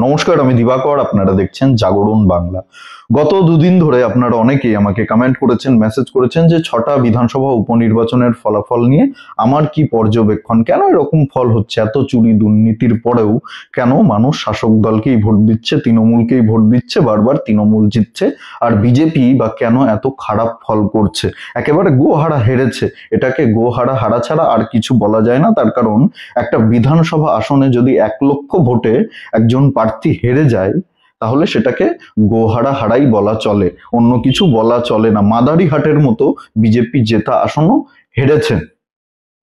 নমস্কার, আমি দিবাকর। আপনারা দেখছেন জাগরণ বাংলা। গত দুদিন ধরে আপনারা অনেকেই আমাকে কমেন্ট করেছেন, মেসেজ করেছেন যে 6টা বিধানসভা উপনির্বাচনের ফলাফল নিয়ে আমার কি পর্যবেক্ষণ, কেন এরকম ফল হচ্ছে, এত চুরি দুর্নীতির পরেও কেন মানুষ শাসক দলকেই ভোট দিচ্ছে, তৃণমূলকেই ভোট দিচ্ছে, বারবার তৃণমূল জিতছে, আর বিজেপি বা কেন এত খারাপ ফল করছে, একেবারে গোহারা হেরেছে। এটাকে গোহারা হারা ছাড়া আর কিছু বলা যায় না। তার কারণ একটা বিধানসভা আসনে যদি 1 লক্ষ ভোটে একজন প্রার্থী হেরে যায়, তাহলে সেটাকে গোহারা হারাই বলা চলে, অন্য কিছু বলা চলে না। মাদারিহাটের মতো বিজেপি জেতা আসনও হেরেছেন।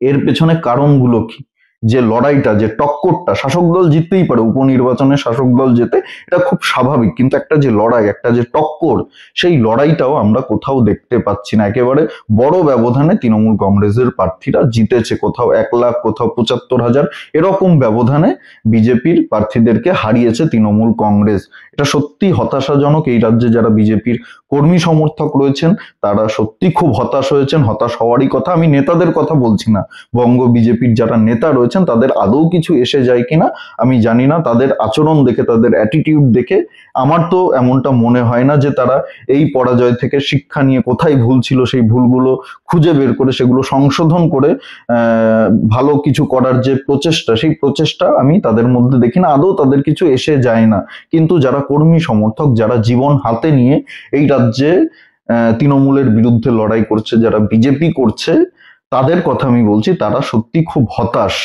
এর পেছনে কারণগুলো কি? যে লড়াইটা, যে টক্করটা, শাসক দল জিততেই পারে, উপনির্বাচনে শাসক দল জেতে, এটা খুব স্বাভাবিক, কিন্তু একটা যে লড়াই, একটা যে টক্কর, সেই লড়াইটাও আমরা কোথাও দেখতে পাচ্ছি না। একেবারে বড় ব্যবধানে তৃণমূল কংগ্রেসের প্রার্থীরা জিতেছে, কোথাও 1 লাখ, কোথাও 75,000, এরকম ব্যবধানে বিজেপির প্রার্থীদেরকে হারিয়েছে তৃণমূল কংগ্রেস। এটা সত্যি হতাশাজনক। এই রাজ্যে যারা বিজেপির কর্মী সমর্থক রয়েছেন তারা সত্যি খুব হতাশ হয়েছেন। হতাশ হওয়ারই কথা। আমি নেতাদের কথা বলছি না, বঙ্গ বিজেপির যারা নেতা রয়েছেন তাদের আদৌ কিছু এসে যায় কিনা আমি জানি না। তাদের আচরণ দেখে, তাদের অ্যাটিটিউড দেখে আমার তো এমনটা মনে হয় না যে তারা এই পরাজয় থেকে শিক্ষা নিয়ে কোথায় ভুল ছিল সেই ভুলগুলো খুঁজে বের করে সেগুলো সংশোধন করে ভালো কিছু করার যে প্রচেষ্টা, সেই প্রচেষ্টা আমি তাদের মধ্যে দেখি না। আদৌ তাদের কিছু এসে যায় না। কিন্তু যারা কর্মী সমর্থক, যারা জীবন হাতে নিয়ে এই রাজ্যে তৃণমূলের বিরুদ্ধে লড়াই করছে, যারা বিজেপি করছে, তাদের কথা আমি বলছি। তারা সত্যি খুব হতাশ।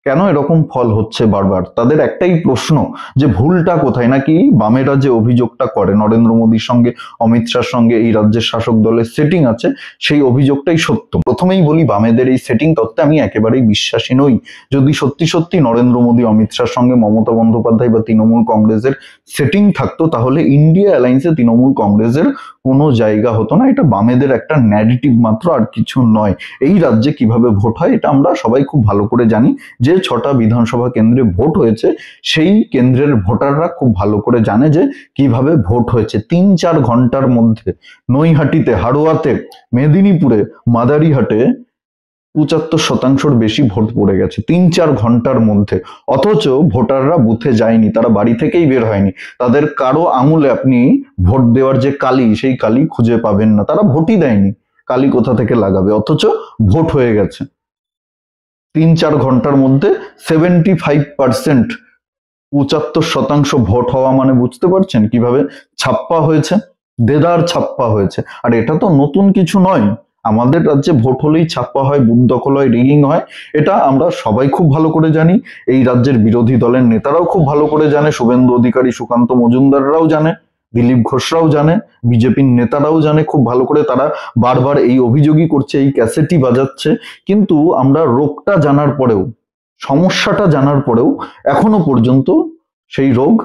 কেন এরকম ফল হচ্ছে বারবার? তাদের একটাই প্রশ্ন যে ভুলটা কোথায়। নাকি বামেরা যে অভিযোগটা করে নরেন্দ্র মোদীর সঙ্গে, অমিত শাহর সঙ্গে এই রাজ্যের শাসক দলের সেটিং আছে, সেই অভিযোগটাই সত্য। প্রথমেই বলি, বামেদের এই সেটিং তত্ত্বে আমি একেবারেই বিশ্বাসী নই। যদি সত্যি সত্যি নরেন্দ্র মোদী, অমিত শাহর সঙ্গে মমতা বন্দ্যোপাধ্যায় বা তৃণমূল কংগ্রেসের সেটিং থাকতো, তাহলে ইন্ডিয়া অ্যালায়েন্সে তৃণমূল কংগ্রেসের কোনো জায়গা হতো না। এটা বামেদের একটা ন্যারেটিভ মাত্র, আর কিছু নয়। এই রাজ্যে কিভাবে ভোট হয় এটা আমরা সবাই খুব ভালো করে জানি। যে 6টা বিধানসভা কেন্দ্রে ভোট হয়েছে, সেই কেন্দ্রের ভোটাররা খুব ভালো করে জানে যে কিভাবে ভোট হয়েছে। 3-4 ঘন্টার মধ্যে নৈহাটিতে, হাড়োয়াতে, মেদিনীপুরে, মাদারিহাটে 75% বেশি ভোট পড়ে গেছে 3-4 ঘন্টার মধ্যে। অথচ ভোটাররা বুথে যায়নি, তারা বাড়ি থেকেই বের হয়নি। তাদের কারো আঙুলে আপনি ভোট দেওয়ার যে কালি, সেই কালি খুঁজে পাবেন না। তারা ভোটই দেয়নি, কালি কোথা থেকে লাগাবে? অথচ ভোট হয়ে গেছে 3-4 ঘন্টার মধ্যে। 75%, 75% ভোট হওয়া মানে বুঝতে পারছেন কিভাবে ছাপ্পা হয়েছে? দেদার ছাপ্পা হয়েছে। আর এটা তো নতুন কিছু নয়। আমাদের রাজ্যে ভোট হলেই ছাপ্পা হয়, বুথ দখল হয়, রিগিং হয়, এটা আমরা সবাই খুব ভালো করে জানি। এই রাজ্যের বিরোধী দলের নেতারাও খুব ভালো করে জানে, শুভেন্দু অধিকারী, সুকান্ত মজুমদাররাও জানে, দিলীপ ঘোষরাও জানে, বিজেপির নেতারাও জানে খুব ভালো করে। তারা বারবার এই অভিযোগই করছে, এই ক্যাসেটই বাজাচ্ছে। কিন্তু আমরা রোগটা জানার পরেও, সমস্যাটা জানার পরেও এখনো পর্যন্ত সেই রোগ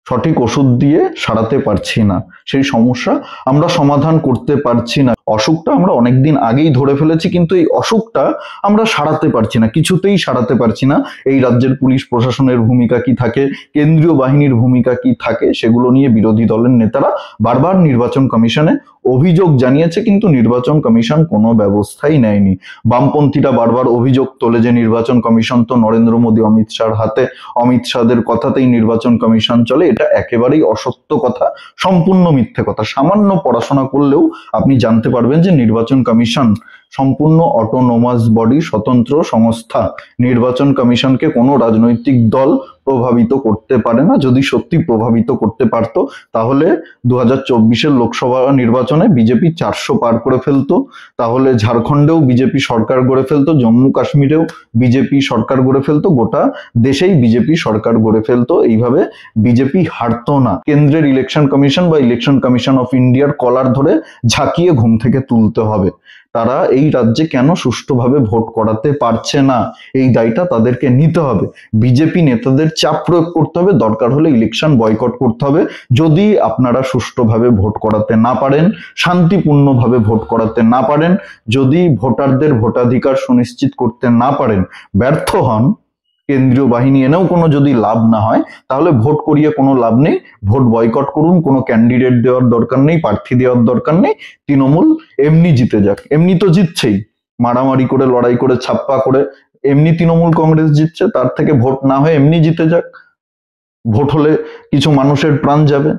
সঠিক ওষুধ দিয়ে সারাতে পারছি না। সেই সমস্যা আমরা সমাধান করতে পারছি না। অসুখটা আমরা অনেকদিন আগেই ধরে ফেলেছি, কিন্তু এই অসুখটা আমরা সারাতে পারছি না, কিছুতেই সারাতে পারছি না। এই রাজ্যের পুলিশ প্রশাসনের ভূমিকা কি থাকে, কেন্দ্রীয় বাহিনীর ভূমিকা কি থাকে, সেগুলো নিয়ে বিরোধী দলের নেতারা বারবার নির্বাচন কমিশনে অভিযোগ জানিয়েছে, কিন্তু নির্বাচন কমিশন কোনো ব্যবস্থাই নেয়নি। বামপন্থীরা বারবার অভিযোগ তোলে যে নির্বাচন কমিশন তো নরেন্দ্র মোদী, অমিত শাহর হাতে, অমিত শাহদের কথাতেই নির্বাচন কমিশন চলে। এটা একেবারেই অসত্য কথা, সম্পূর্ণ মিথ্যে কথা। সামান্য পড়াশোনা করলেও আপনি জানতে পারবেন যে নির্বাচন কমিশন সম্পূর্ণ অটোনোমাস বডি, স্বতন্ত্র সংস্থা। নির্বাচন কমিশনকে কোনো রাজনৈতিক দল প্রভাবিত করতে পারে না। যদি সত্যি প্রভাবিত করতে পারত, তাহলে 2024-এর লোকসভা নির্বাচনে বিজেপি 400 পার করে ফেলতো। তাহলে ঝাড়খণ্ডেও বিজেপি সরকার গড়ে ফেলতো, জম্মু কাশ্মীরেও বিজেপি সরকার গড়ে ফেলতো, গোটা দেশেই বিজেপি সরকার গড়ে ফেলতো। এইভাবে বিজেপি হারতো না। কেন্দ্রের ইলেকশন কমিশন বা ইলেকশন কমিশন অফ ইন্ডিয়ার কলার ধরে ঝাঁকিয়ে ঘুম থেকে তুলতে হবে। তারা এই রাজ্যে কেন সুষ্ঠুভাবে ভোট করাতে পারছে না, এই দায়টা তাদেরকে নিতে হবে। বিজেপি নেতাদের চাপ প্রয়োগ করতে হবে, দরকার হলে ইলেকশন বয়কট করতে হবে। যদি আপনারা সুষ্ঠুভাবে ভোট করাতে না পারেন, শান্তিপূর্ণভাবে ভোট করাতে না পারেন, যদি ভোটারদের ভোটাধিকার সুনিশ্চিত করতে না পারেন, ব্যর্থ হন, কেন্দ্রীয় বাহিনী এনেও কোনো যদি লাভ না হয়, তাহলে ভোট করিয়ে কোনো লাভ নেই। ভোট বয়কট করুন, কোনো ক্যান্ডিডেট দেওয়ার দরকার নেই, প্রার্থী দেওয়ার দরকার নেই। তৃণমূল এমনি জিতে যাক, এমনি তো জিতছেই, মারামারি করে, লড়াই করে, ছাপ্পা করে এমনি তৃণমূল কংগ্রেস জিতছে। তার থেকে ভোট না হয়ে এমনি জিতে যাক। ভোট হলে কিছু মানুষের প্রাণ যাবে,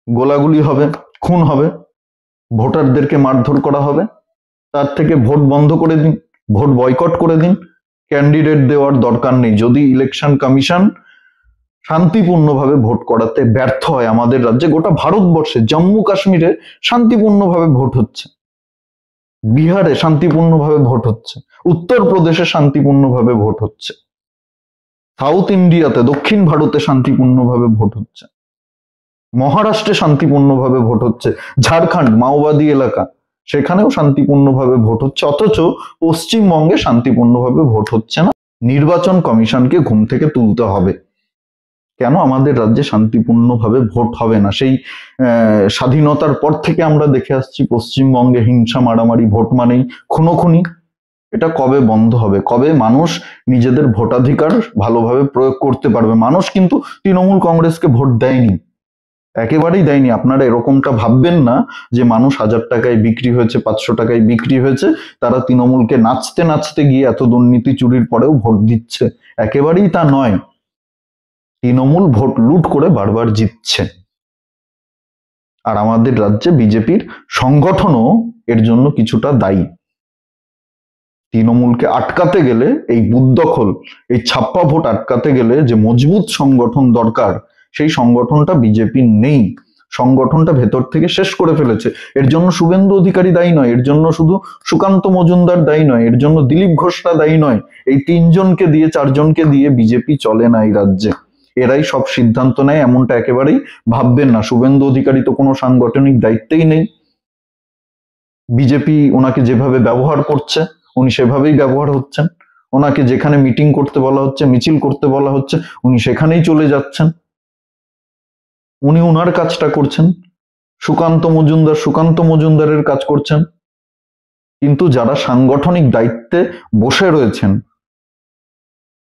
গোলাগুলি হবে, খুন হবে, ভোটারদেরকে মারধর করা হবে। তার থেকে ভোট বন্ধ করে দিন, ভোট বয়কট করে দিন, ক্যান্ডিডেট দেওয়ার দরকার নেই। যদি ইলেকশন কমিশন শান্তিপূর্ণভাবে ভোট করাতে ব্যর্থ হয় আমাদের রাজ্যে, গোটা ভারতবর্ষে জম্মু কাশ্মীরে শান্তিপূর্ণভাবে ভোট হচ্ছে, বিহারে শান্তিপূর্ণভাবে ভোট হচ্ছে, উত্তরপ্রদেশে শান্তিপূর্ণভাবে ভোট হচ্ছে, সাউথ ইন্ডিয়াতে দক্ষিণ ভারতে শান্তিপূর্ণভাবে ভোট হচ্ছে, মহারাষ্ট্রে শান্তিপূর্ণভাবে ভোট হচ্ছে, ঝাড়খণ্ড মাওবাদী এলাকা সেখানেও শান্তিপূর্ণভাবে ভোট হচ্ছে, অথচ পশ্চিমবঙ্গে শান্তিপূর্ণভাবে ভোট হচ্ছে না। নির্বাচন কমিশনকে ঘুম থেকে তুলতে হবে। কেন আমাদের রাজ্যে শান্তিপূর্ণভাবে ভোট হবে না? সেই স্বাধীনতার পর থেকে আমরা দেখে আসছি পশ্চিমবঙ্গে হিংসা, মারামারি, ভোট মানেই খুনোখুনি। এটা কবে বন্ধ হবে? কবে মানুষ নিজেদের ভোটাধিকার ভালোভাবে প্রয়োগ করতে পারবে? মানুষ কিন্তু তৃণমূল কংগ্রেসকে ভোট দেয়নি, একেবারেই দেয়নি। আপনারা এরকমটা ভাববেন না যে মানুষ 1000 টাকায় বিক্রি হয়েছে, 500 টাকায় বিক্রি হয়েছে, তারা তৃণমূলকে নাচতে নাচতে গিয়ে এত দুর্নীতি চুরির পরেও ভোট দিচ্ছে। একেবারেই তা নয়। তৃণমূল ভোট লুট করে বারবার জিতছে, আর আমাদের রাজ্যে বিজেপির সংগঠনও এর জন্য কিছুটা দায়ী। তৃণমূলকে আটকাতে গেলে, এই বুথ দখল, এই ছাপ্পা ভোট আটকাতে গেলে যে মজবুত সংগঠন দরকার, সেই সংগঠনটা বিজেপির নেই। সংগঠনটা ভেতর থেকে শেষ করে ফেলেছে। এর জন্য শুভেন্দু অধিকারী দায়ী নয়, এর জন্য শুধু সুকান্ত মজুমদার দায়ী নয়, এর জন্য দিলীপ ঘোষরা দায়ী নয়। এই 3 জনকে দিয়ে, 4 জনকে দিয়ে বিজেপি চলে না এই রাজ্যে। এরাই সব সিদ্ধান্ত নেয়, এমনটা একেবারেই ভাববেন না। শুভেন্দু অধিকারী তো কোনো সাংগঠনিক দায়িত্বেই নেই। বিজেপি ওনাকে যেভাবে ব্যবহার করছে, উনি সেভাবেই ব্যবহার হচ্ছেন। ওনাকে যেখানে মিটিং করতে বলা হচ্ছে, মিছিল করতে বলা হচ্ছে, উনি সেখানেই চলে যাচ্ছেন। উনি ওনার কাজটা করছেন, সুকান্ত মজুমদারের কাজ করছেন। কিন্তু যারা সাংগঠনিক দায়িত্বে বসে রয়েছেন,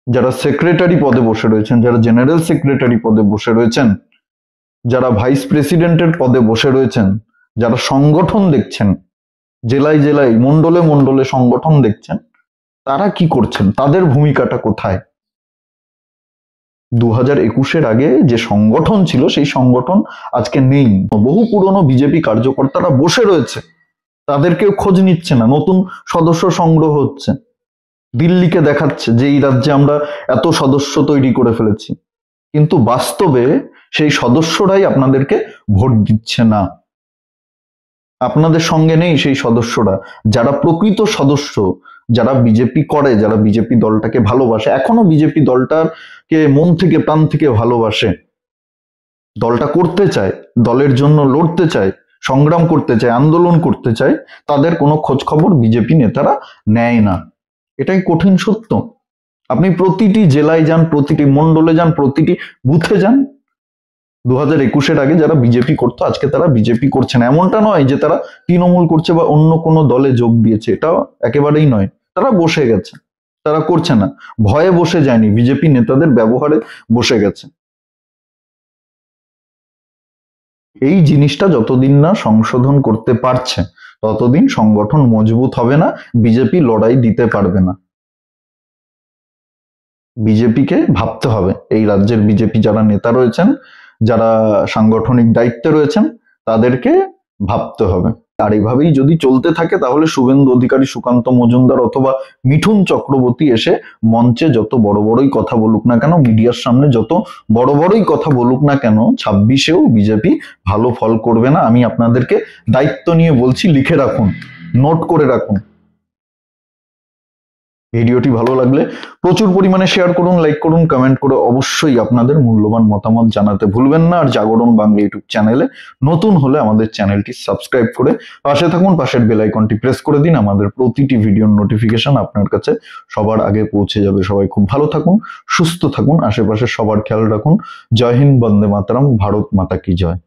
যারা সেক্রেটারি পদে বসে রয়েছেন, যারা জেনারেল সেক্রেটারি পদে বসে রয়েছেন, যারা ভাইস প্রেসিডেন্টের পদে বসে রয়েছেন, যারা সংগঠন দেখছেন, জেলায় জেলায়, মন্ডলে মন্ডলে সংগঠন দেখছেন, তারা কি করছেন? তাদের ভূমিকাটা কোথায়? 2021-এর আগে যে সংগঠন ছিল, সেই সংগঠন আজকে নেই। বহু পুরনো বিজেপি কার্যকর্তারা বসে রয়েছে, তাদেরকেও খোঁজ নিচ্ছে না। নতুন সদস্য সংগ্রহ হচ্ছে, দিল্লিকে দেখাচ্ছে যে এই রাজ্যে আমরা এত সদস্য তৈরি করে ফেলেছি, কিন্তু বাস্তবে সেই সদস্যরাই আপনাদেরকে ভোট দিচ্ছে না। আপনাদের সঙ্গে নেই সেই সদস্যরা, যারা প্রকৃত সদস্য, যারা বিজেপি করে, যারা বিজেপি দলটাকে ভালোবাসে, এখনো বিজেপি দলটাকে মন থেকে প্রাণ থেকে ভালোবাসে, দলটা করতে চায়, দলের জন্য লড়তে চায়, সংগ্রাম করতে চায়, আন্দোলন করতে চায়, তাদের কোনো খোঁজ খবর বিজেপি নেতারা নেয় না। এটাই কঠিন সত্য। আপনি প্রতিটি জেলায় যান, প্রতিটি মন্ডলে যান, প্রতিটি বুথে যান, 2021-এর আগে যারা বিজেপি করতো, আজকে তারা বিজেপি করছে না। এমনটা নয় যে তারা তৃণমূল করছে বা অন্য কোনো দলে যোগ দিয়েছে, এটা একেবারেই নয়। তারা বসে গেছে, তারা করছে না। ভয়ে বসে যায়নি, বিজেপি নেতাদের ব্যবহারে বসে গেছে। এই জিনিসটা যতদিন না সংশোধন করতে পারছে, ততদিন সংগঠন মজবুত হবে না, বিজেপি লড়াই দিতে পারবে না। বিজেপিকে ভাবতে হবে, এই রাজ্যের বিজেপি যারা নেতা রয়েছেন, যারা সাংগঠনিক দায়িত্বে রয়েছেন, তাদেরকে ভাবতে হবে। আর এইভাবেই যদি চলতে থাকে, তাহলে শুভেন্দু অধিকারী, সুকান্ত মজুমদার অথবা মিঠুন চক্রবর্তী এসে মঞ্চে যত বড় বড়ই কথা বলুক না কেন, মিডিয়ার সামনে যত বড় বড়ই কথা বলুক না কেন, 26-এও বিজেপি ভালো ফল করবে না। আমি আপনাদেরকে দায়িত্ব নিয়ে বলছি, লিখে রাখুন, নোট করে রাখুন। ভিডিওটি ভালো লাগলে প্রচুর পরিমাণে শেয়ার করুন, লাইক করুন, কমেন্ট করে অবশ্যই আপনাদের মূল্যবান মতামত জানাতে ভুলবেন না। আর জাগরণ বাংলা ইউটিউব চ্যানেলে নতুন হলে আমাদের চ্যানেলটি সাবস্ক্রাইব করে পাশে থাকুন, পাশের বেল আইকনটি প্রেস করে দিন। আমাদের প্রতিটি ভিডিওর নোটিফিকেশন আপনার কাছে সবার আগে পৌঁছে যাবে। সবাই খুব ভালো থাকুন, সুস্থ থাকুন, আশেপাশে সবার খেয়াল রাখুন। জয় হিন্দ, বন্দে মাতরম, ভারত মাতা কি জয়।